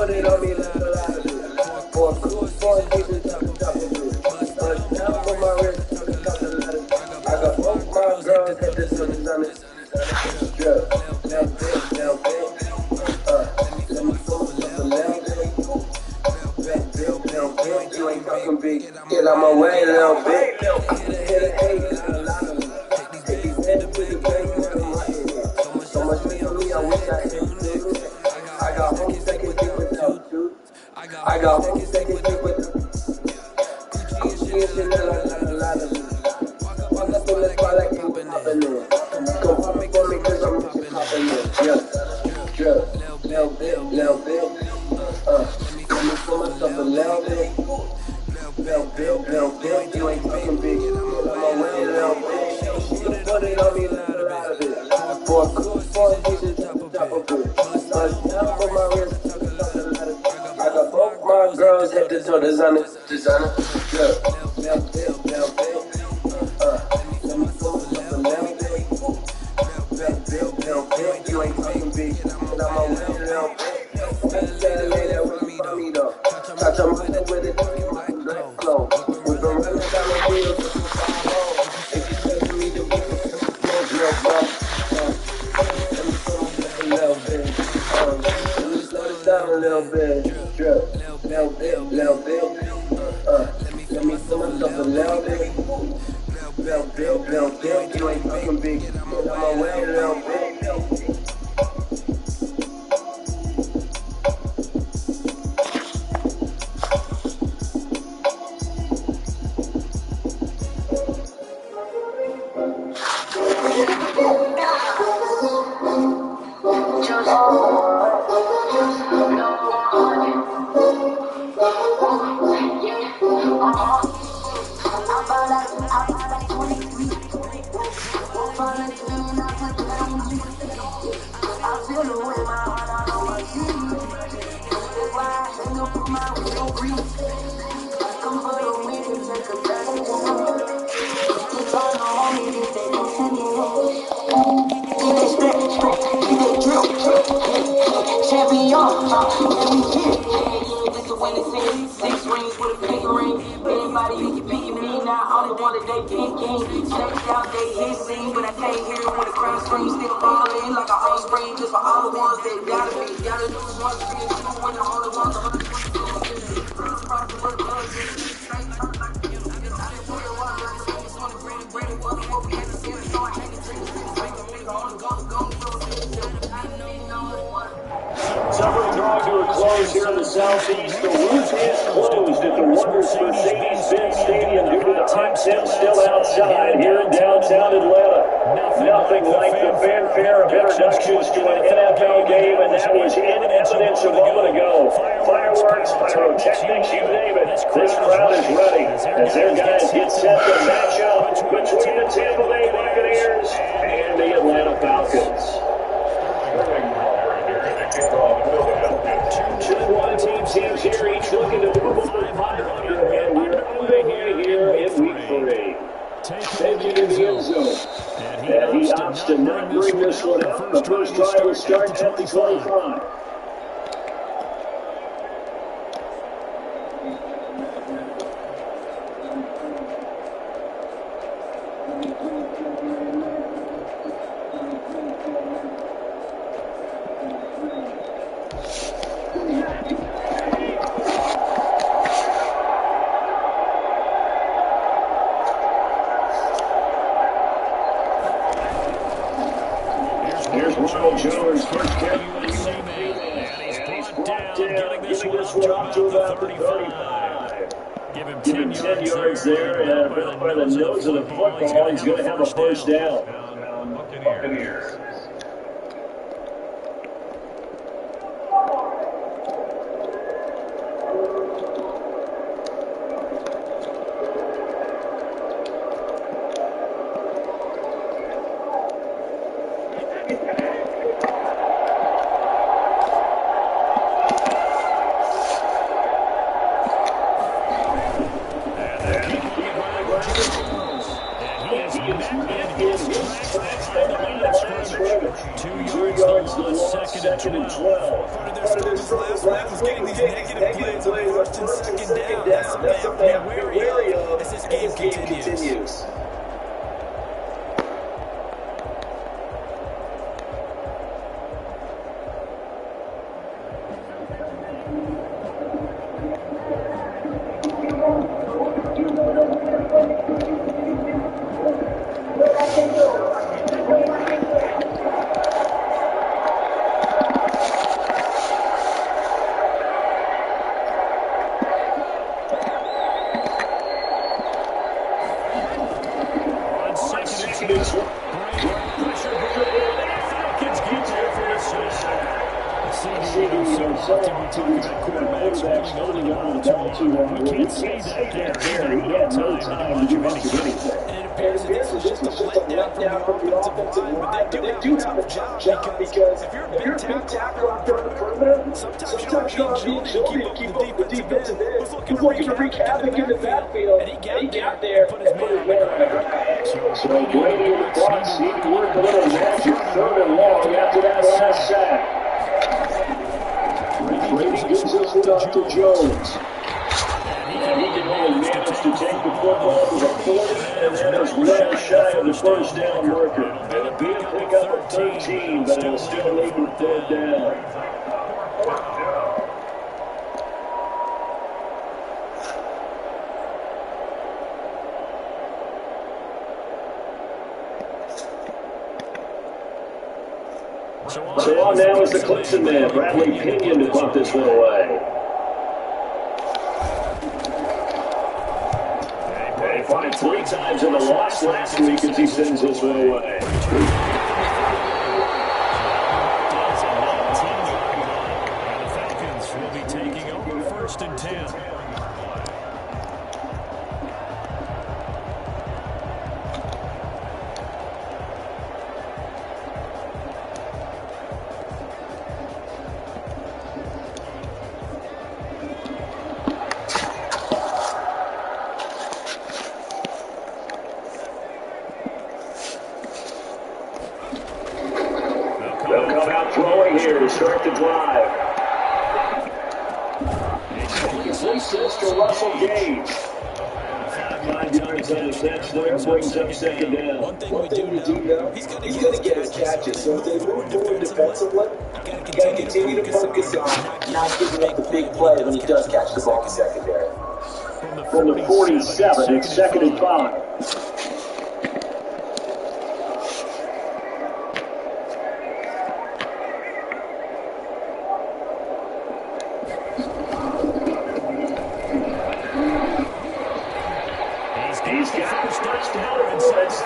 put it on me, that's a lot of it. For a cool 4 seasons, top of it. But now for my wrist, top of letters. I got both my girls, head to the designer. Drip, now big. Let me pull myself a little bit. You ain't talking big. Get out my way, little bit. I hit a hate, a lot of it. Take these men to the bank, out of my head. So much for me, I wish I had two. I got homies that can deal without two. I got homies that can deal with Gucci and Chanel, I got a lot of it. Walk up in the spot like you poppin' in. Come pop me for me, cause I'm rich and poppin' in. Yeah, drip, little bit. Let me pull myself a little bit. You ain't talking big. Get out my way, little bit. Put it on me, let it out of it. For a cool 4 seasons, top of it. But now for my wrist, top of letters. I got both my girls, head to toe, designer. Drip, little bit. Let me pull myself a little bit. You ain't talking big. Get out my way, little bit. Say the lady that was from me though. Touch her mother with it, close. We've been running down the wheels since we got home. If you say to me, then we can real bro. Let me slow myself a little bit. Let me slow this down a little bit. Drip, little bit. Let me slow myself a little bit. You ain't fucking big. Get out my way, little bit. Summer drawing to a close here in the southeast. The roof is closed at the Wonders Mercedes-Benz Stadium due to the hot temps still outside here in downtown Atlanta. Nothing like the fanfare of introductions to an NFL game, and that was in evidence a moment ago. Fireworks, pyrotechnics, you name it. This crowd is ready as their guys get set to match up between the Tampa Bay Buccaneers and the Atlanta Falcons. 2-1 teams here, each looking to move on 500, and we're underway here in week 3. Taking in the end zone, and he opts to not bring this one up. The first try will start at the 25. Jones first carry, and he's brought down, getting this one up to about the 35. Give him 10 yards there, and right by the nose of the football, he's going to have a first down. Buccaneers. second and 12. Part of their struggles last week was getting these negative plays on first and second down. That's something they have to be wary of as this game continues. Because if you're a big tackle out there on the perimeter, sometimes you're being shielded to keep up with the defensive end who's looking to wreak havoc in the backfield. And he got there and put his man on the ground. So Brady in the box, he worked a little magic, third and long after that last sack. Brady gives this one off to Jones. And he can only manage to take the football to the 40, and that is well shy of the first down marker. It'll be a pickup of 13, but it'll still leave him third down. So on now is the Clemson man, Bradley Pinion, to punt this one away. They find 3 times in the loss last week as he sends this one away. The Falcons will be taking over first and 10. They'll come out throwing here to start the drive. Completions to Russell Gage. 5 yards on the catch there, brings up second down. One thing we do know, he's going to get his catches. So if they move forward defensively, you got to continue to focus on not giving up the big play when he does catch the ball in secondary. From the 47, it's second and 5. He's got his touchdown and sets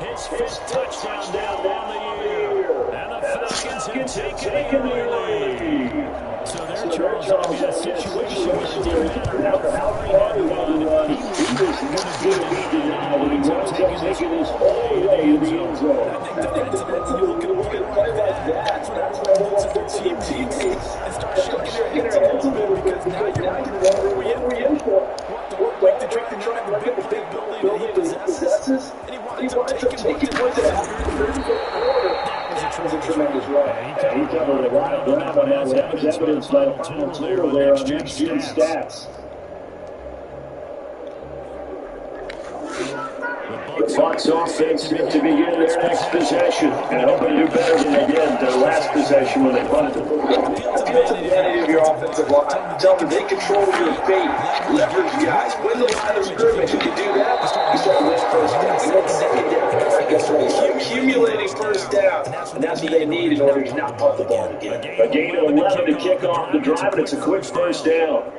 His fifth touchdown down the year. And the Falcons have taken the lead. So they're Charles in a situation where it didn't matter how far he had to run. He was going to be denied when he was taking his whole way in the end zone. I think defensively, you look at a play like that, that's what holds their teammates and start shaking their heads a little bit because now you're wondering what we're in for. What like to try to drive the big building that he possesses, and he winds up taking with it after the third quarter. That was a tremendous run. He covered a lot of ground on that. That was evidence by the final total there on next year's stats. The Bucs offense to begin their next possession. And I hope they do better than they did their last possession when they punted the football. Appeal to the vanity of your offensive line. Tell them they control your fate. Leverage guys. Win the line of scrimmage. If you do that, you start winning first down. You get second down. Guess what? Accumulating first down. And that's what they need in order to not punt the ball again. A gain of 11 to kick off the drive, and it's a quick first down.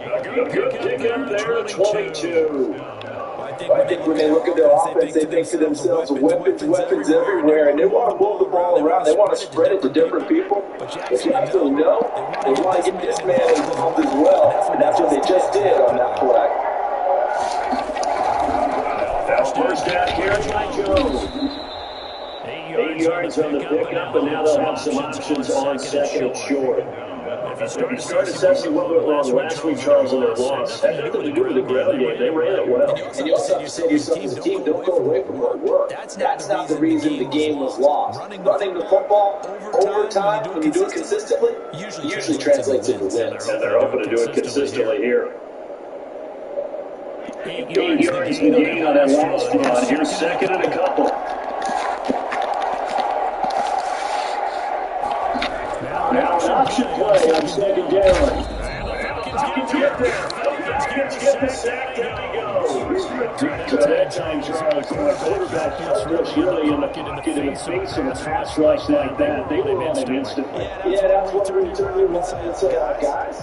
A good pickup there at 22. I think when they look at their offense, they think to themselves, weapons everywhere, and they want to move the ball around. They want to spread it to different people. But you absolutely know they want to get this man involved as well, and that's what they just did on that play. That's first down carry by Jones. 8 yards on the pickup, and now they'll have some options on second and short. If you start assessing what went wrong last week, Charles, in their loss, had nothing to do with the ground game. They ran it well. And you also have to say to yourself as a team, don't go away from hard work. That's not the reason the game was lost. Running the football over time, when you do it consistently, usually translates into wins. And they're hoping to do it consistently here. 8 yards to gain on that last run. Here's second and a couple. Now an option play on second down. Falcons get the sack. There he goes. So that time, Charles, quarterback gets really in the face of a pass rush like that. They were on it instantly. Yeah, that's what we really want to say, guys.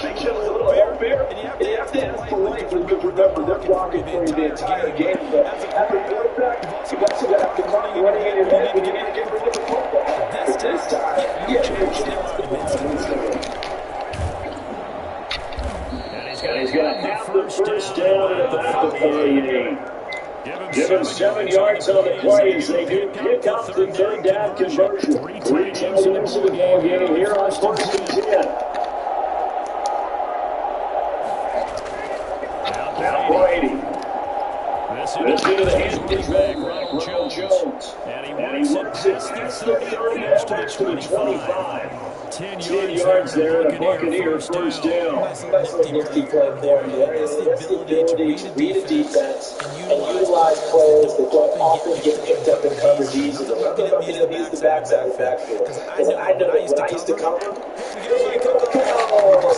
Make it a little unfair, and you have to ask politely, because remember, they're blocking for you the entire game. But as a quarterback, you also got to have the money running in your head when you need to get rid of the football. This time, yeah, he's got half the first down at about the 48. Give him 7 yards on the plays. They do pick up the third down conversion. 3 minutes of the game here on first and 10. Now Brady. This into the hands of his back, Jones. And he works it past the 30 yards to the 25. 10 yards there, and a Buccaneer first down. That's a nifty play for you. That's the ability to read a defense and utilize players that don't often get picked up in coverage easily. I'm going to use the backside of the backfield. Because I know that when I used to cover,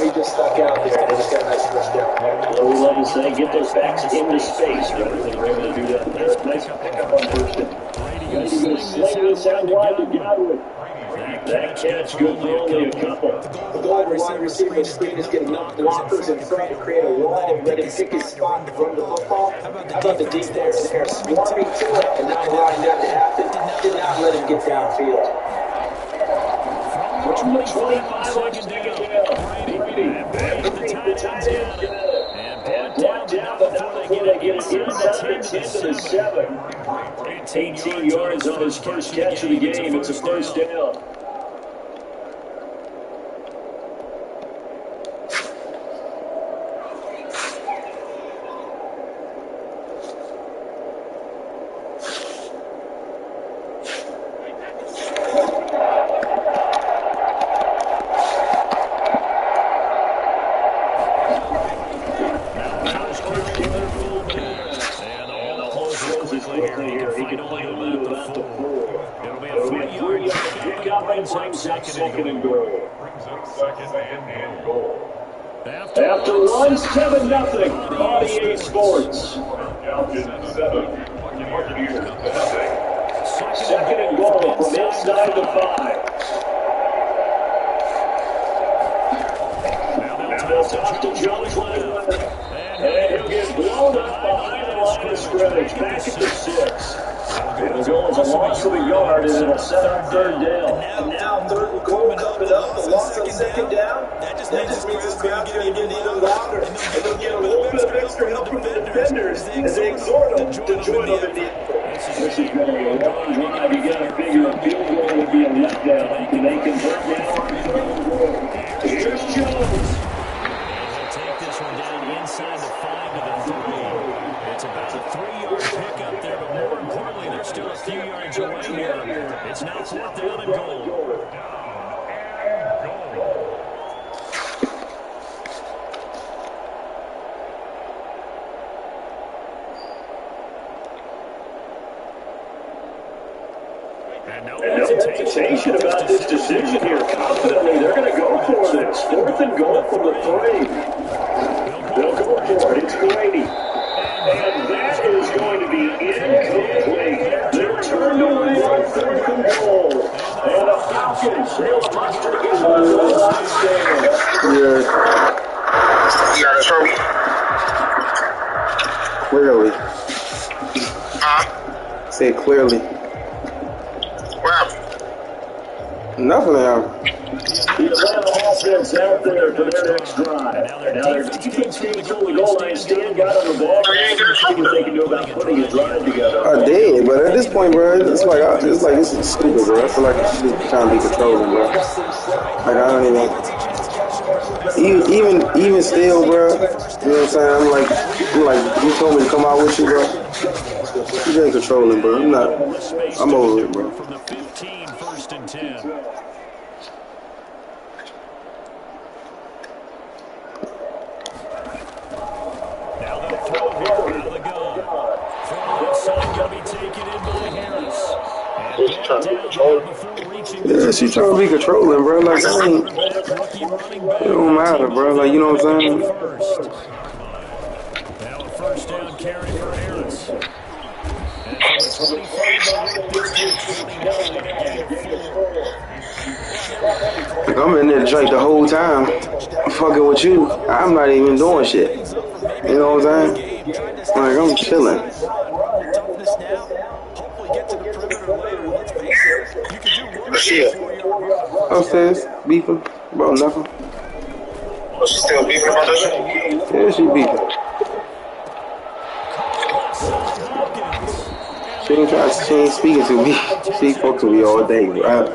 he just stuck out there and just got a nice first down. Well, we love to say, get those backs into space rather than we're able to do that. Nice pickup on first down. Brady's going to sling this out wide to Godwin. That catch good for only a couple. The goal of a wide receiver screen is getting enough blockers in front to create a wall and let him pick his spot in front of the football. How about the defense there, swarming to it and not allowing that to happen? Did not let him get downfield. From the 25 on second down. Brady, the tight end, and brought down before they get it inside the 10 to the 7. 18 yards on his first catch of the game. It's a first down. Second and goal. After one, 7-0 on EA Sports. Second and goal from inside the 5. Now they'll toss to Jones, and he'll get blown up behind the line of scrimmage, back at the 6. It'll go as a loss of a yard, and it'll set up third down. And now third and goal coming up, the loss on second down. That just means this crowd's going to get a little louder, and they'll get a little bit of extra help from the defenders as they exhort them to join them in the This is going to be a long drive. You got to figure a field goal would be a letdown. Can they convert now on third and goal? Here's Jones. They'll take this one down inside the 5 to the 3. It's about a 3-yard pickup there, but more importantly, they're still a few yards away here. It's now fourth down and goal. And no hesitation about this decision here. Confidently, they're going to go for this. Fourth and goal from the 3. They'll go for it. It's Brady. And that is going to be incomplete. They're turned away on third and goal. And the Falcons, they'll muster in one last stand. clearly. Huh? Say it clearly. What happened? Nothing happened. The Atlanta offense out there for their next drive. And now their defense came through the goal line. Stan got on the ball. So you ain't get a See what they can do about putting a drive together. I did, but at this point, bro, it's like this is stupid, bro. I feel like she's just trying to be controlling, bro. Like I don't even still, bro. You know what I'm saying? I'm like, you told me to come out with you, bro. You been controlling, bro. I'm over it, bro. From the 15, 1st and 10. Now they'll throw here out of the gun. From left side, going to be taken in by Harris. And brought down before reaching. Yeah, she's trying to be controlling, bro. Like, it don't matter, bro. Like, you know what I'm saying? Now a 1st down carry for Harris. And from the 25, Like, I'm in there joint the whole time, fucking with you. I'm not even doing shit. You know what I'm saying? Like, I'm chilling. Shit. Upstairs, beefing about nothing. Was she still beefing about that shit? Yeah, she beefing. She ain't speaking to me. She spoke to me all day, bro.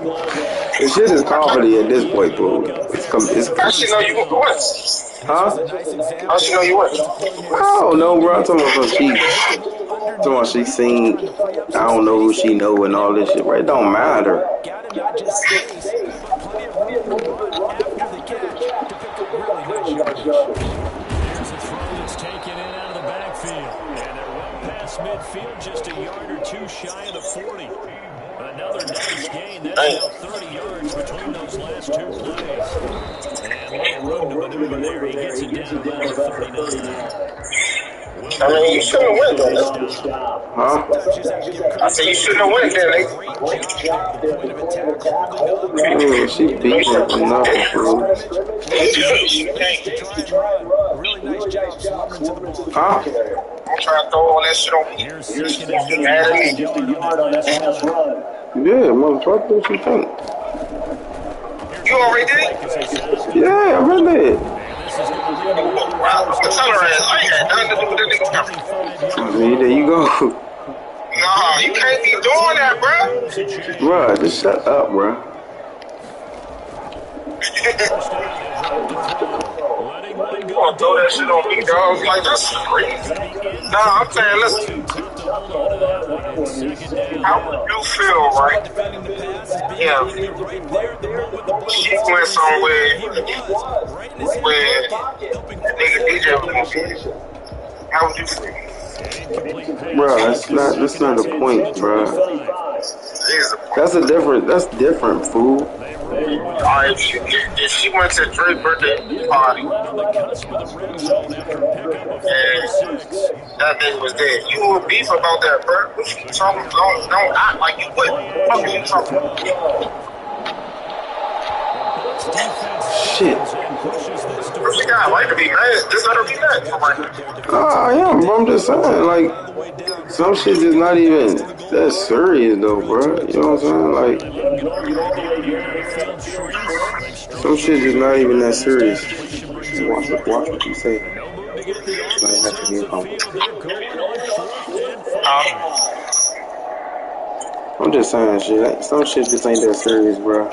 This shit is comedy at this point, bro. It's How she know you went? huh? How she know you went? I don't know, bro. I'm talking about she seen. I don't know who she know and all this shit, bro. It don't matter. There's a throw that's taken in out of the backfield. And they're well past midfield, just a yard or two shy of the 40. Another nice gain. That's now 30 yards between those last two plays. And little room to maneuver there. He gets it down about the 39. I mean, you shouldn't have went there. Huh? I said you shouldn't have went there, nigga. Yeah, she beefing for nothing, bro. Huh? I'm trying to throw all that shit on me. Yeah, motherfucker, what you think? You already did it? Yeah, I read it. Wow, tell her ass. I ain't had nothing to do with that nigga. I mean, there you go. Nah, you can't be doing that, bro. Bruh, just shut up, bruh. You gonna throw that shit on me, dog? Like, that's crazy. Nah, I'm saying, listen. How would you feel, right? Yeah. She went somewhere where the nigga DJ was gonna be. How would you feel? Bro, that's not the point, bro. That's different, fool. Alright, if she went to Dre's birthday party, and that nigga was there, you would beef about that, bro. What you talking about? Don't act like you would. What are you talking about? Shit. Bro, she got a right to be mad. Just let her be mad. I am, bro. I'm just saying, like, some shit is not even that serious, though, bro. You know what I'm saying? Like, some shit is not even that serious. Watch what you say. I'm just saying, shit. Some shit just ain't that serious, bro.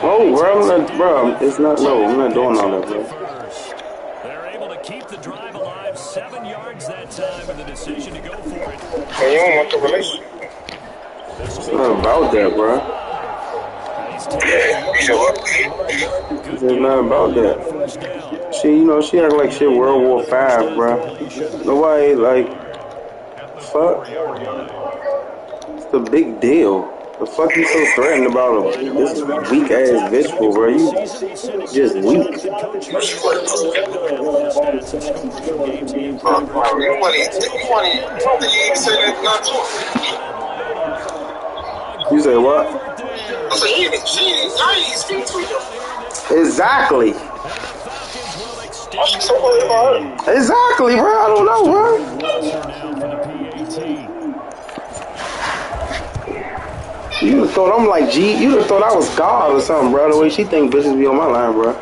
Oh, bro, it's not, no, I'm not doing all that, bro. They're able to keep the drive alive, 7 yards that time, and the decision to go for it. You don't want the relationship. It's not about that, bro. It's not about that. She act like shit World War V, bro. Nobody, like, fuck. It's the big deal. The fuck you so threatened about this weak ass bitch for, bro? You just weak. You say what? I said, y'all ain't speak to him. Exactly. Oh, she's so worried about her. Exactly, bro. I don't know, bro. You would have thought I'm like G. You would have thought I was God or something, bro. The way she think bitches be on my line, bro.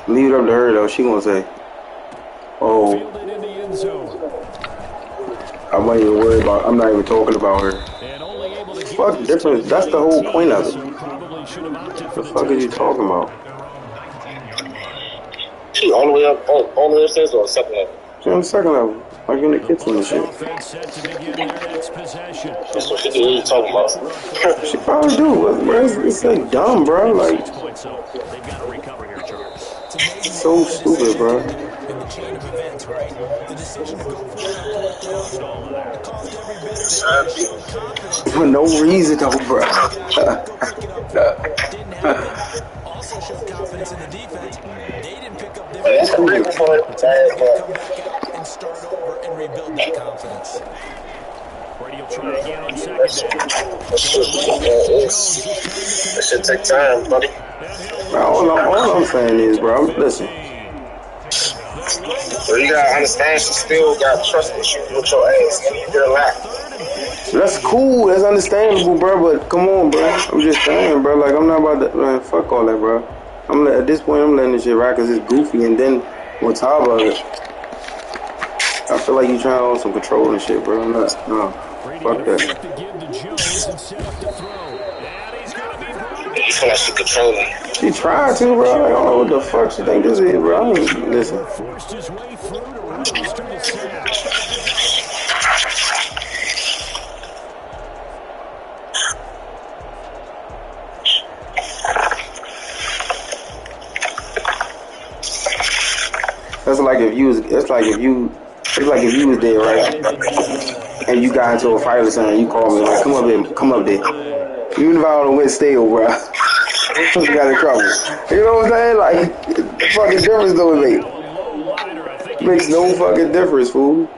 Leave it up to her though. She gonna say, "Oh, I might even worry about. I'm not even talking about her." Fuck the difference. That's the whole point of it. The fuck is you talking about? She all the way up, all the way upstairs or second level? She's on the second level, like in the kitchen and shit. That's what she do. What you talking about? She probably do, but bro, it's like dumb, bro. Like, so stupid, bro. In the chain of events, right? The decision to go for that fourth down, it caused every bit of it. Showed confidence. For no reason, though, bro. Go pick it up. Didn't happen. Also showed confidence in the defense. They didn't pick up their That's a big one for it. come back out and start over and rebuild that confidence. Brady will try again on second down. That should take time, buddy. All I'm saying is, bro, listen. So you gotta understand, she still got trust issues with your ass. You need to relax. That's cool. That's understandable, bro. But come on, bro. I'm just saying, bro. Like, I'm not about to, man, fuck all that, bro. At this point, I'm letting this shit ride because it's goofy. And then on top of it, I feel like you trying to hold some control and shit, bro. I'm not, no. Fuck that. You feel like she controlling. She tried to, bro. Like, I don't know what the fuck she think this is, bro. Listen. It's like if you was there, right? And you got into a fight or something, you call me like, come up there. Even if I don't win still, bro. You got in trouble. You know what I'm saying? Like, the fucking difference though it makes no fucking difference, fool.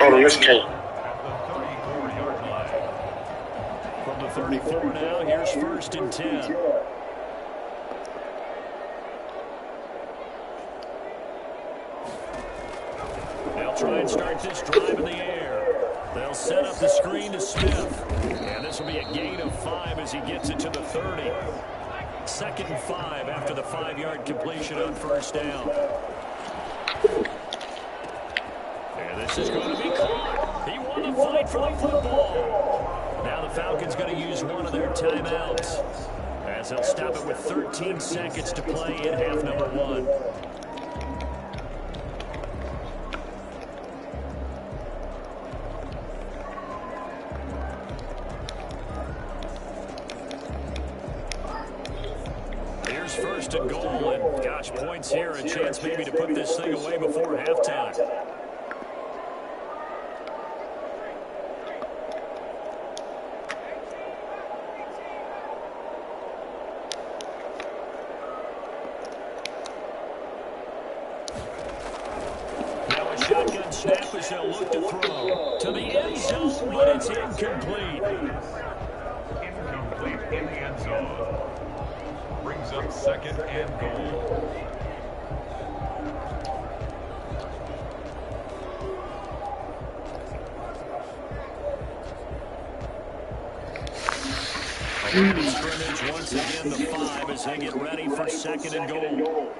Oh, this came. From the 34 now, here's 1st and 10. They'll try and start this drive in the air. They'll set up the screen to Smith. And this will be a gain of 5 as he gets it to the 30. 2nd and 5 after the 5-yard completion on 1st down. And this is going to be caught. He won the fight for the football. Now the Falcons going to use one of their timeouts, as they'll stop it with 13 seconds to play in half number 1. Here's 1st and goal, and gosh, points here, a chance maybe to put this thing away before halftime. Shotgun snap as they'll look to throw to the end zone, but it's incomplete. Incomplete in the end zone. Brings up 2nd and goal. Scrimmage once again, the 5 as they get ready for 2nd and goal.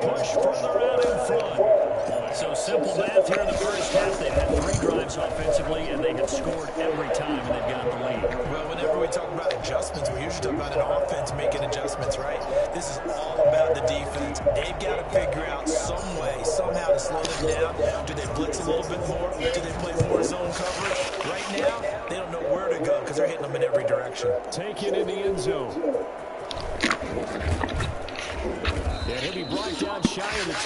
Push further out in front. So simple math here in the first half. They've had 3 drives offensively, and they have scored every time, and they've got the lead. Well, whenever we talk about adjustments, we usually talk about an offense making adjustments, right? This is all about the defense. They've got to figure out some way, somehow to slow them down. Do they blitz a little bit more? Do they play more zone coverage? Right now, they don't know where to go because they're hitting them in every direction. Take it in the end zone.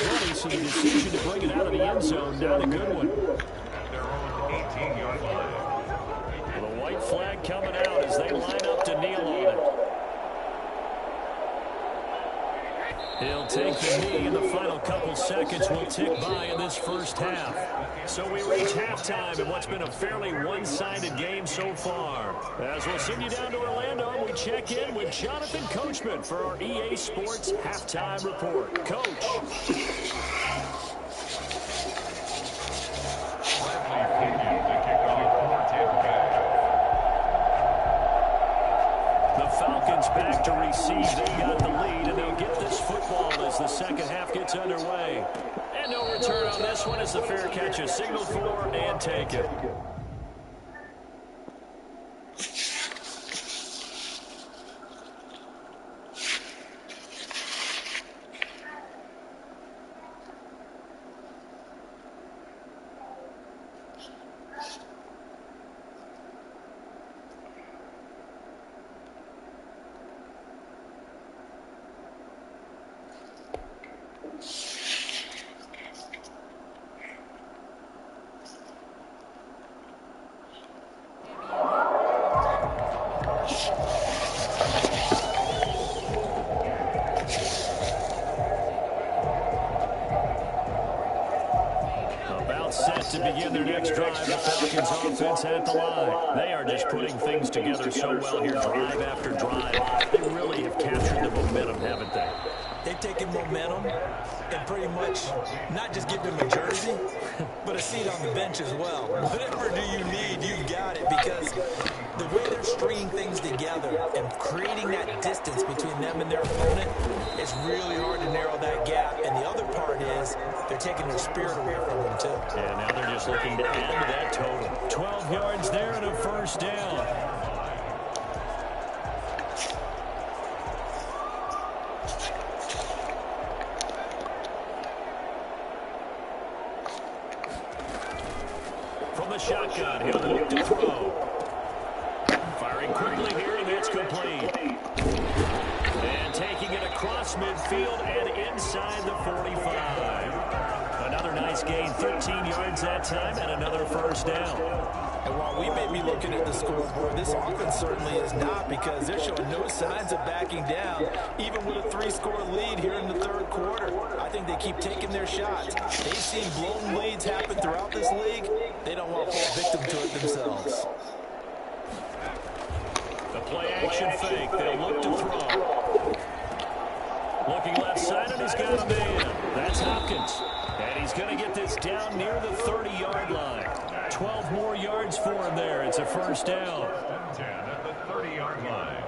20, so the decision to bring it out of the end zone, not a good one. At their own 18-yard line. The white flag coming out as they line up to kneel on it. He'll take the knee, and the final couple seconds will tick by in this first half. So we reach halftime in what's been a fairly one-sided game so far. As we'll send you down to Orlando, we check in with Jonathan Coachman for our EA Sports Halftime Report. Coach. Bradley Pinion to kick off for Tampa Bay. The Falcons back to receive. They got the lead, and they'll get this football as the second half gets underway. And no return on this one as the fair catch is signaled for and taken. To begin their next drive, the Falcons offense at the line. They are just putting things together so well here, drive after drive. They really have captured the momentum, haven't they? They've taken momentum and pretty much not just give them a jersey, but a seat on the bench as well. Whatever do you need, you've got it, because the way they're stringing things together and creating that distance between them and their opponent, it's really hard to narrow that gap. And the other part is they're taking their spirit away from them, too. Yeah, now they're just looking to add to that total. 12 yards there and a first down. From the shotgun, he'll look to throw. Firing quickly here, and it's complete. And taking it across midfield and inside the 45. Another nice gain, 13 yards that time, and another first down. And while we may be looking at the scoreboard, this offense certainly is not, because they're showing no signs of backing down, even with a 3-score lead here in the third quarter. I think they keep taking their shots. They've seen blown leads happen throughout this league. They don't want to fall victim to it themselves. The play-action fake. They'll look to throw. Looking left side, and he's got a man. That's Hopkins. And he's going to get this down near the 30-yard line. 12 more yards for him there. It's a first down. 10 at the 30-yard line.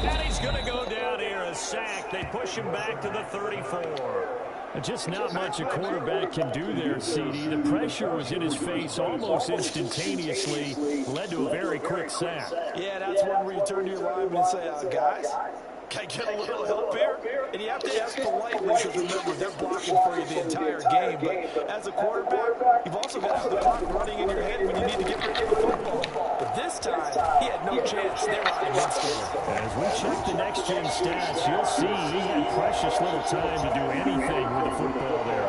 And he's going to go down here, a sack. They push him back to the 34. Just not much a quarterback can do there, CD. The pressure was in his face almost instantaneously, led to a very quick sack. Yeah, that's one where you turn to your lineman and say, guys, can I get a little help here? And you have to ask politely, because remember, they're blocking for you the entire game. But as a quarterback, you've also got to have the clock running in your head when you need to get rid of the football. But this time, he had no chance. They were out against him. As we check the next-gen stats, you'll see he had precious little time to do anything with the football there.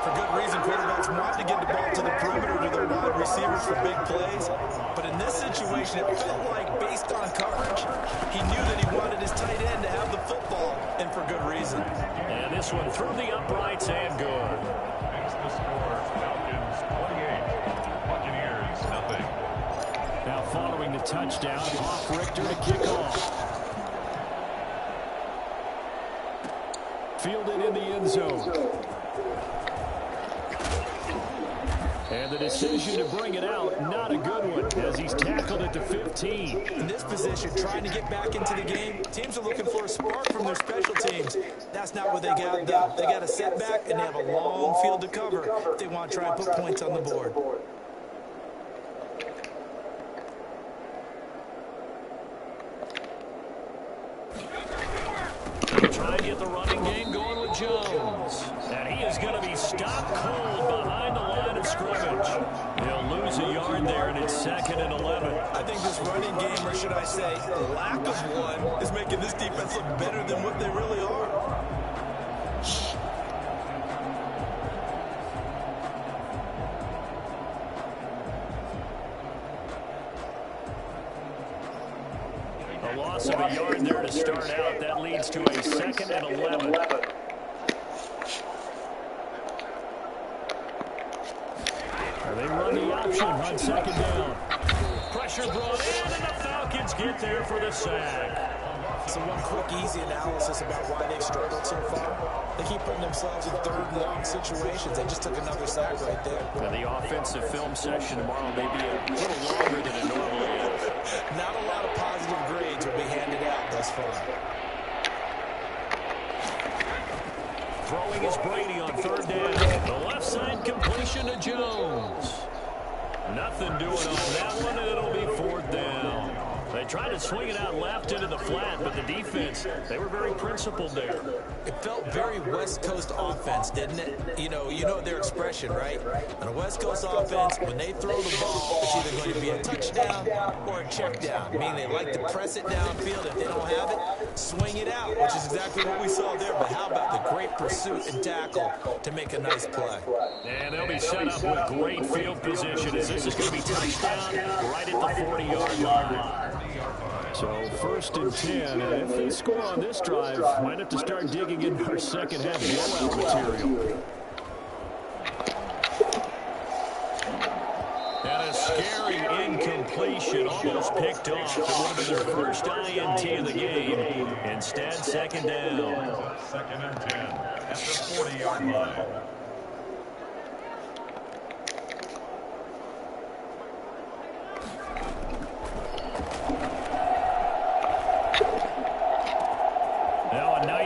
For good reason, quarterbacks want to get the ball to the perimeter to their wide receivers for big plays. But in this situation, it felt like, based on coverage, he knew that he wanted his tight end to have the football, and for good reason. And this one through the uprights and good. Makes the score Falcons 28, Buccaneers nothing. Now following the touchdown, off Richter to kick off. Fielded in the end zone. And the decision to bring it out, not a good one, as he's tackled at the 15. In this position, trying to get back into the game, teams are looking for a spark from their special teams. That's not what they got, though. They got a setback, and they have a long field to cover if they want to try and put points on the board. try and get the running game going with Jones. And he is going to be stopped cold behind the line of scrimmage. He'll lose a yard there, and it's 2nd and 11. I think this running game, or should I say lack of one, is making this defense look better than what they really are. A loss of a yard there to start out. That leads to a 2nd and 11. They run the option on 2nd down. Pressure brought in, and the Falcons get there for the sack. So one quick, easy analysis about why they've struggled so far. They keep putting themselves in 3rd and long situations. They just took another sack right there. Now the offensive film session tomorrow may be a little longer than it normally is. Not a lot of positive grades will be handed out thus far. Throwing is Brady on 3rd down. The left side completion to Jones. Nothing doing on that one, and it'll be 4th down. They tried to swing it out left into the flat, but the defense, they were very principled there. It felt very West Coast offense, didn't it? You know their expression, right? On a West Coast offense, when they throw the ball, it's either going to be a touchdown or a check down, meaning they like to press it downfield. If they don't have it, swing it out, which is exactly what we saw there. But how about the great pursuit and tackle to make a nice play? And they'll be set up with great field position, as this is going to be touchdown right at the 40-yard line. So 1st and 10, and if they score on this drive, might have to start digging into our second half blowout material. And a scary incompletion, almost picked off. It would have been their first INT of the game. Instead, 2nd down. 2nd and 10 at the 40-yard line.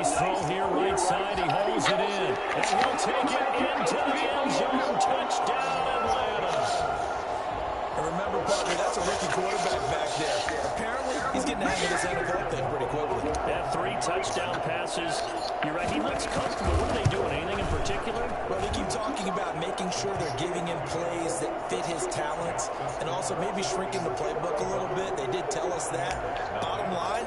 Throw here right side, he holds it in, and he'll take it into the end zone. Touchdown, Atlanta. And remember, partner, that's a rookie quarterback back there. Apparently, he's getting the hang of this NFL thing pretty quickly. Yeah, 3 touchdown passes. You're right, he looks comfortable. What are they doing, anything in particular? Well, they keep talking about making sure they're giving him plays that fit his talents, and also maybe shrinking the playbook a little bit. They did tell us that. Bottom line,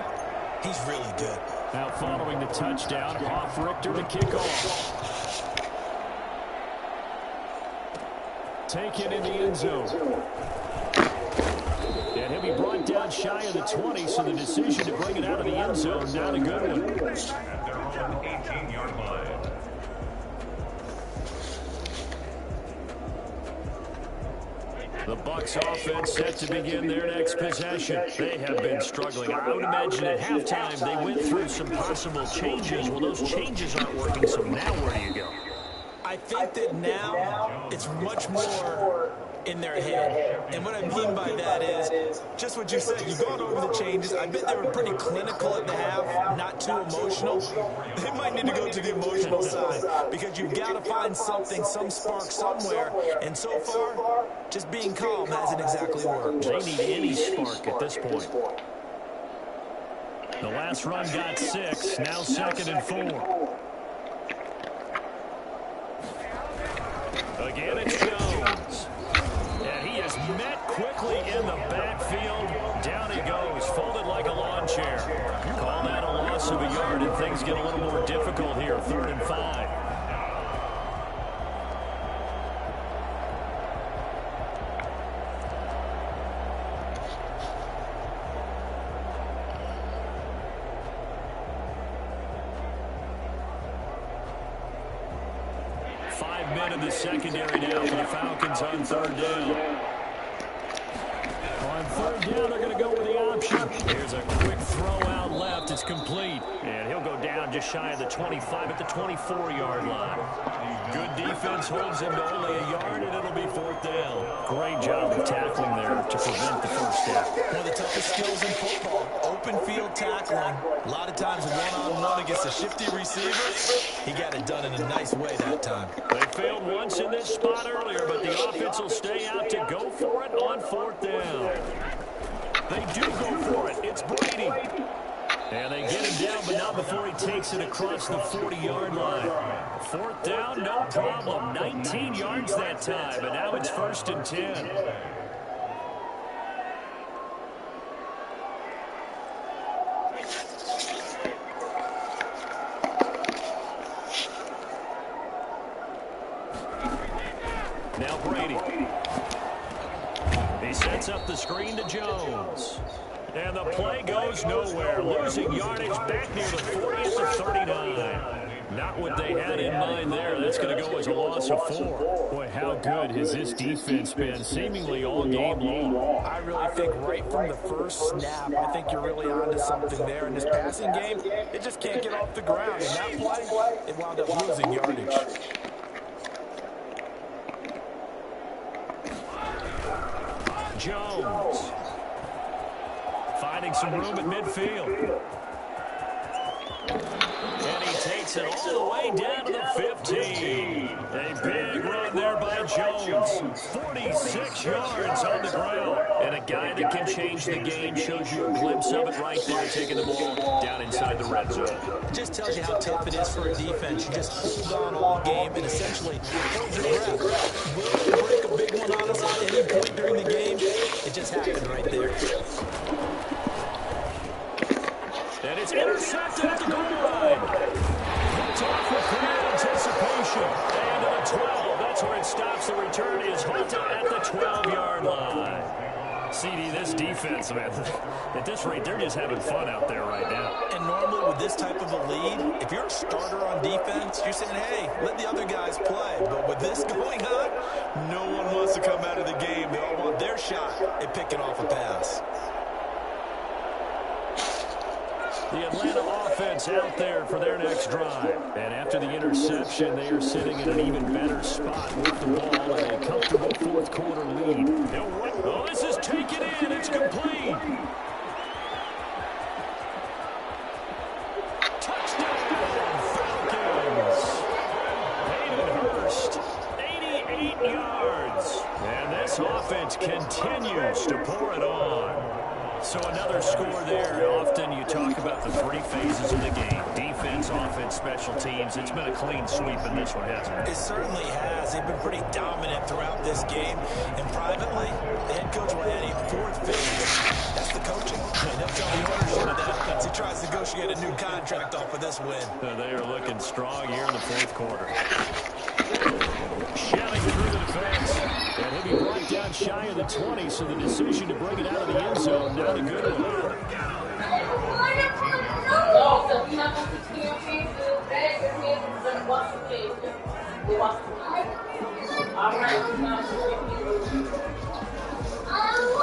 he's really good. Now following the touchdown, Hoff Richter to kick off. Taken in the end zone. And he'll be brought down shy of the 20, so the decision to bring it out of the end zone, not a good one. At their own 18-yard line. The Bucs offense set to begin their next possession. They have been struggling. I would imagine at halftime they went through some possible changes. Well, those changes aren't working, so now where do you go? I think that now it's much more in their head. And what I mean by that is just what you said. You've gone over the changes. I bet they were pretty clinical at the half, not too emotional. They might need to go to the emotional side because you've got to find something, some spark somewhere. And so far, just being calm hasn't exactly worked. They need any spark at this point. The last run got 6, now 2nd and 4. Again, it's Jones. And he is met quickly in the backfield. Down he goes, folded like a lawn chair. Call that a loss of a yard, and things get a little more difficult here. 3rd and 5. In the secondary now for the Falcons on 3rd down. On 3rd down, they're going to go with the option. Here's a quick throw out left. It's complete. And he'll go down just shy of the 25 at the 24-yard line. Good defense holds him to only a yard, and it'll be 4th down. Great job of tackling there to prevent the first down. One of the toughest skills in football, open field tackling. A lot of times one-on-one against a shifty receiver. He got it done in a nice way that time. They failed once in this spot earlier, but the offense will stay out to go for it on 4th down. They do go for it. It's Brady. And they get him down, but not down before he takes it across the 40-yard line. Fourth down, no problem. 19 yards that time, and now it's 1st and 10. Now Brady. He sets up the screen to Jones. And the play goes nowhere. Losing yardage back near the 40 at the 39. Not what they had in mind there. That's going to go as a loss of 4. Boy, how good has this defense been seemingly all game long? I really think right from the first snap, I think you're really onto something there. In this passing game, it just can't get off the ground. And that play, it wound up losing yardage. Jones. Finding some room at midfield. And he takes it all the way down to the 15. A big run there by Jones. 46 yards on the ground. And a guy that can change the game shows you a glimpse of it right there, taking the ball down inside the red zone. It just tells you how tough it is for a defense. You just hold on all game and essentially hold your breath. Will they break a big one on us at any point during the game? It just happened right there. And it's intercepted at the goal line. Picked off with clear anticipation. And to the 12. That's where it stops. The return is halted at the 12-yard line. CD, this defense, man, at this rate, they're just having fun out there right now. And normally with this type of a lead, if you're a starter on defense, you're saying, hey, let the other guys play. But with this going on, no one wants to come out of the game. They all want their shot at picking off a pass. The Atlanta offense out there for their next drive. And after the interception, they are sitting in an even better spot with the ball and a comfortable fourth-quarter lead. Oh, this is taken in. It's complete. Touchdown, Falcons. Hayden Hurst, 88 yards. And this offense continues to pour it on. So another score there. Often you talk about the 3 phases of the game. Defense, offense, special teams. It's been a clean sweep in this one, hasn't it? It certainly has. They've been pretty dominant throughout this game. And privately, the head coach will add a 4th phase. That's the coaching. They'll tell the ownership that as he tries to negotiate a new contract off of this win. They are looking strong here in the 4th quarter. Shelling through the defense. And he'll be brought down shy of the 20, so the decision to bring it out of the end zone, not a good one.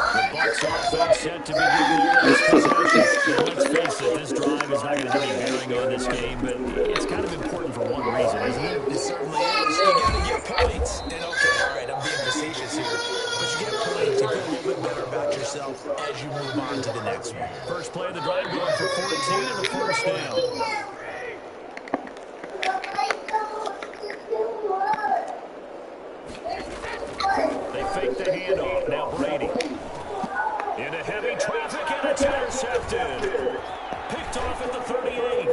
The Bucs offense set to begin this possession. Let's face it, this drive is not going to have any bearing on this game, but it's kind of important for one reason, isn't it? It certainly is. You got to get points. And okay, all right, I'm being facetious here, but you get points, you feel a little bit better about yourself as you move on to the next one. First play of the drive going for 14 and a first down. They fake the handoff. Now Brady. Into heavy traffic, and it's intercepted. Picked off at the 38. And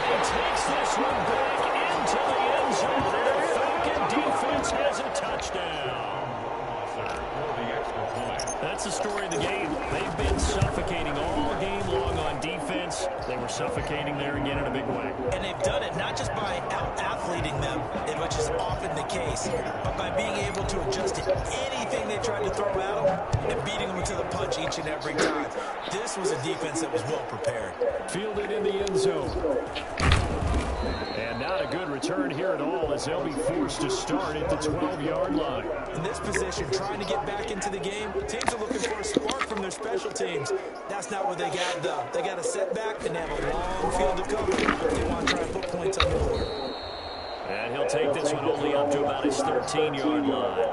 he takes this one back into the end zone. And the Falcon defense has a touchdown. That's the story of the game. They've been suffocating all game long on defense. They were suffocating there again in a big way. And they've done it not just by out-athleting them, which is often the case, but by being able to adjust to anything they tried to throw at them and beating them to the punch each and every time. This was a defense that was well prepared. Fielded in the end zone. And not a good return here at all as they'll be forced to start at the 12-yard line. In this position, trying to get back into the game, teams are looking for a spark from their special teams. That's not what they got, though. They got a setback, and they have a long field to cover. They want to try and put points on the board. And he'll take this one only up to about his 13-yard line.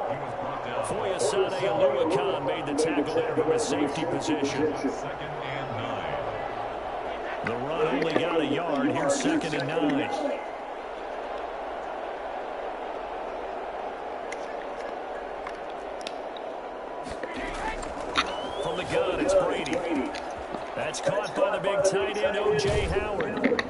Foyesade Aluakan made the tackle there from a safety position. The run only got a yard. Here's 2nd and 9. From the gun, it's Brady. That's caught by the big tight end, O.J. Howard.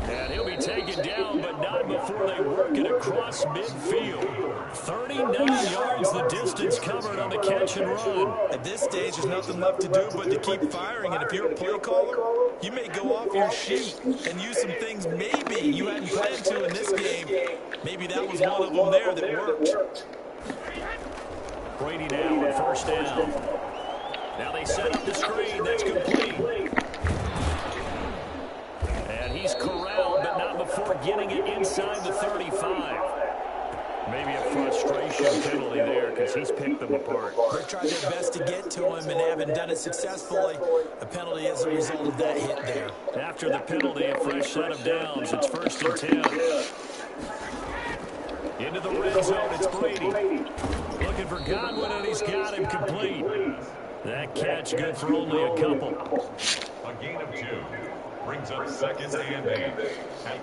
And he'll be taken down, but not before they work it across midfield. 39 yards the distance covered on the catch and run. At this stage, there's nothing left to do but to keep firing. And if you're a play caller, you may go off your sheet and use some things maybe you hadn't planned to in this game. Maybe that was one of them there that worked. Brady now on first down. Now they set up the screen. That's complete. And he's corralled, but not before getting it inside the 35. Maybe a frustration penalty there because he's picked them apart. They tried their best to get to him and haven't done it successfully. A penalty as a result of that hit there. After the penalty, a fresh set of downs. It's 1st and 10. Into the red zone, it's Brady. Looking for Godwin, and he's got him complete. That catch good for only a couple. A gain of 2. Brings up 2nd and 8.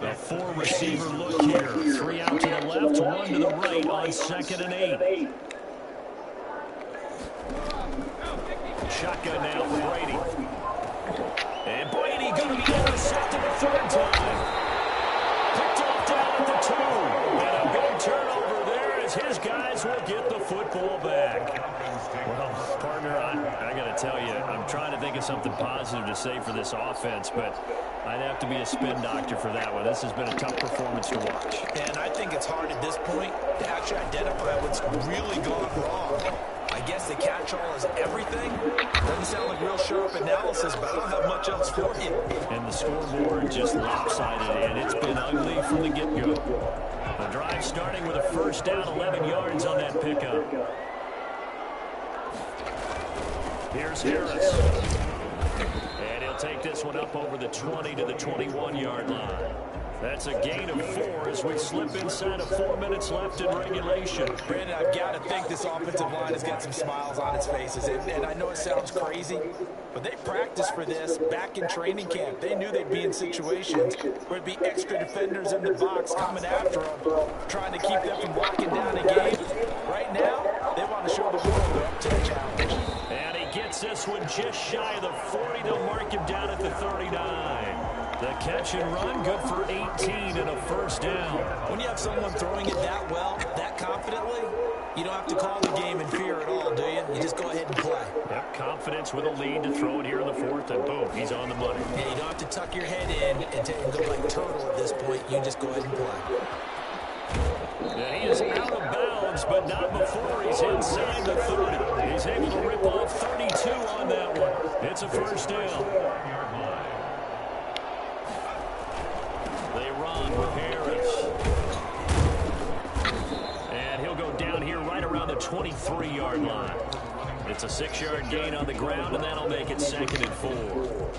A 4-receiver look here. 3 out to the left, 1 to the right on 2nd and 8. Shotgun now for Brady. And Brady going to be intercepted a 3rd time. Picked off down at the 2. And a big turnover there as his guys will get the football back. Well, partner, I got to tell you, I'm trying to think of something positive to say for this offense, but I'd have to be a spin doctor for that one. This has been a tough performance to watch. And I think it's hard at this point to actually identify what's really gone wrong. I guess the catch-all is everything. Doesn't sound like real sharp analysis, but I don't have much else for you. And the scoreboard just lopsided, and it's been ugly from the get-go. The drive starting with a first down, 11 yards on that pickup. Here's Harris. And he'll take this one up over the 20 to the 21-yard line. That's a gain of 4 as we slip inside of 4 minutes left in regulation. Brandon, I've got to think this offensive line has got some smiles on its faces. And I know it sounds crazy, but they practiced for this back in training camp. They knew they'd be in situations where it'd be extra defenders in the box coming after them, trying to keep them from locking down a game. Right now, they want to show the world they're up to the challenge. And he gets this one just shy of the 40. They'll mark him down at the 39. The catch and run, good for 18 and a first down. When you have someone throwing it that well, that confidently, you don't have to call the game in fear at all, do you? You just go ahead and play. Yep, confidence with a lead to throw it here in the 4th, and boom, he's on the money. Yeah, you don't have to tuck your head in and go like turtle at this point. You just go ahead and play. Yeah, he is out of bounds, but not before he's inside the 30. He's able to rip off 32 on that one. It's a first down. They run with Harris. And he'll go down here right around the 23-yard line. It's a 6-yard gain on the ground, and that'll make it 2nd and 4.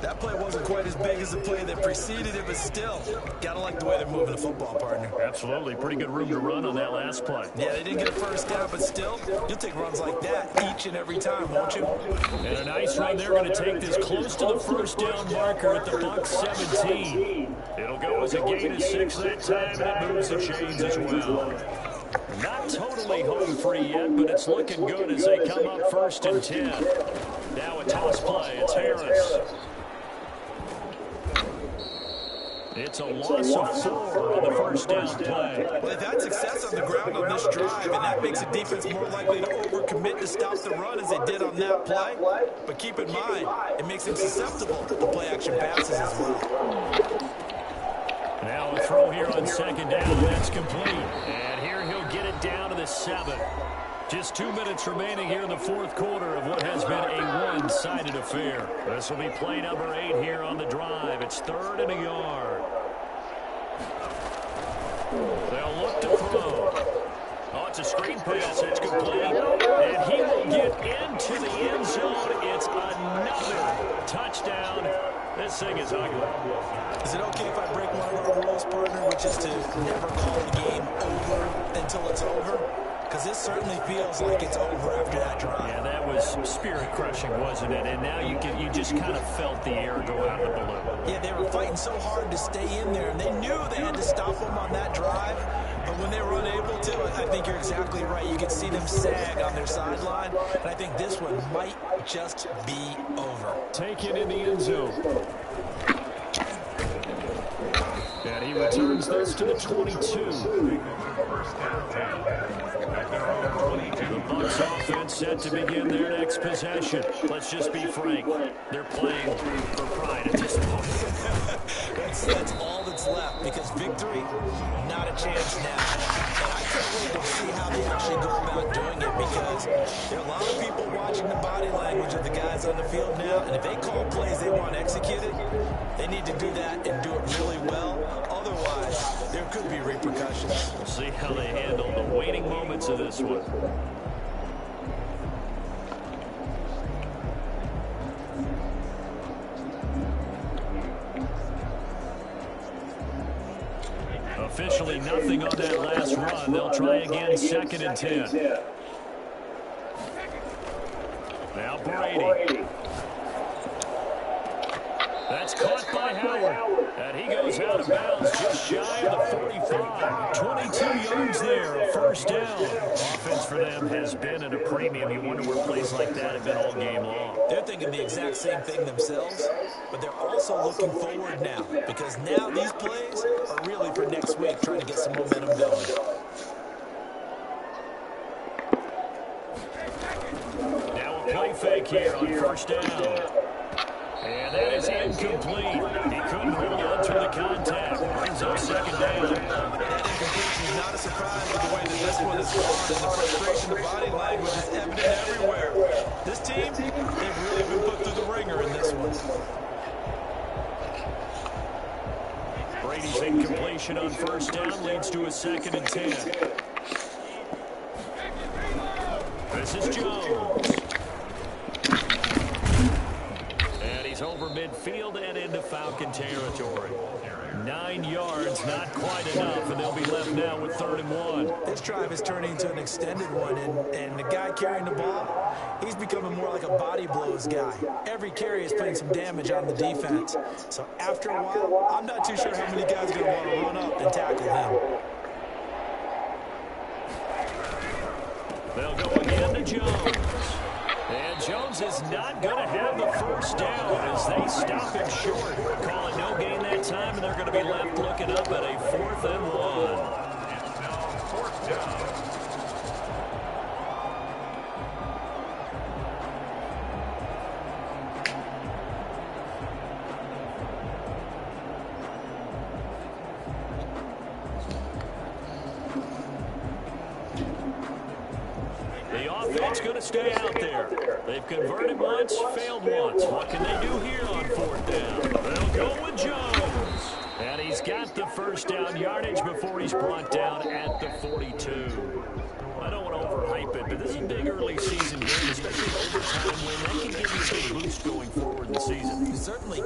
That play wasn't quite as big as the play that preceded it, but still, gotta like the way they're moving the football, partner. Absolutely. Pretty good room to run on that last play. Yeah, they didn't get a first down, but still, you'll take runs like that each and every time, won't you? And a nice run. They're going to take this close to the first down marker at the Bucs 17. It'll go as a gain of 6 that time, and it moves the chains as well. Not totally home free yet, but it's looking good as they come up 1st and 10. Now a toss play. It's Harris. It's a loss of 4 on the first down play. Well, they've had success on the ground on this drive, and that makes a defense more likely to overcommit to stop the run as they did on that play. But keep in mind, it makes them susceptible to play-action passes as well. Now a throw here on 2nd down. That's complete. And here he'll get it down to the 7. Just 2 minutes remaining here in the 4th quarter of what has been a one-sided affair. This will be play number 8 here on the drive. It's 3rd and a yard. They'll look to throw. Oh, it's a screen pass. It's complete. And he will get into the end zone. It's another touchdown. This thing is ugly. Is it okay if I break one of our rules, partner, which is to never call the game over until it's over? because this certainly feels like it's over after that drive. Yeah, that was spirit-crushing, wasn't it? And now you just kind of felt the air go out of the balloon. Yeah, they were fighting so hard to stay in there, and they knew they had to stop them on that drive. But when they were unable to, I think you're exactly right. You could see them sag on their sideline, and I think this one might just be over. Taken in the end zone. And he returns this to the 22. The Bucs offense set to begin their next possession. Let's just be frank. They're playing for pride at this point. That's all that's left, because victory, not a chance now. And I can't wait to see how they actually go about doing it, because there are a lot of people watching the body language of the guys on the field now, and if they call plays they want executed, they need to do that and do it really well. Otherwise, there could be repercussions. We'll see how they handle the waiting moments of this one. Officially nothing on that last run. They'll try again, 2nd and 10. Now Brady. That's caught by Howard. And he goes out of bounds just shy of the 45. 22 yards there, a first down. Offense for them has been at a premium. You wonder where plays like that have been all game long. They're thinking the exact same thing themselves, but they're also looking forward now, because now these plays are really for next week, trying to get some momentum going. Now a play fake here on first down. And that is incomplete. He couldn't hold on through the contact. Brings up 2nd down. That incompletion is not a surprise with the way that this one is gone, and the frustration, the body language is evident everywhere. This team, they've really been put through the ringer in this one. Brady's incompletion on first down leads to a 2nd and 10. This is Jones. He's over midfield and into Falcon territory. 9 yards, not quite enough, and they'll be left now with 3rd and 1. This drive is turning into an extended one, and the guy carrying the ball, he's becoming more like a body blows guy. Every carry is putting some damage on the defense. So after a while, I'm not too sure how many guys are going to want to run up and tackle him. They'll go again to Jones. And Jones is not going to have the first down as they stop him short. Call it no gain that time, and they're going to be left looking up at a 4th and 1. It's now 4th down. The offense going to stay out there. They've converted once, failed once. What can they do here on 4th down? They'll go with Jones. And he's got the first down yardage before he's brought down at the 42. I don't want to overhype it, but this is a big early season game, especially overtime win. That can give you a big boost going forward in the season. Certainly